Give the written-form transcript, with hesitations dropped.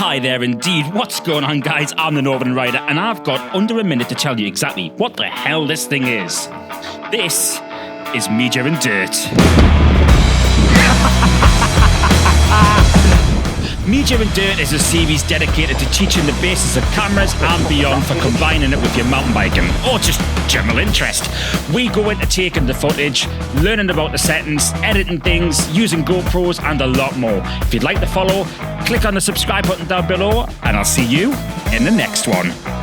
Hi there indeed, what's going on guys? I'm the Northern Rider and I've got under a minute to tell you exactly what the hell this thing is. This is Media and Dirt. Media and Dirt is a series dedicated to teaching the basics of cameras and beyond for combining it with your mountain biking or just general interest. We go into taking the footage, learning about the settings, editing things, using GoPros and a lot more. If you'd like to follow, click on the subscribe button down below and I'll see you in the next one.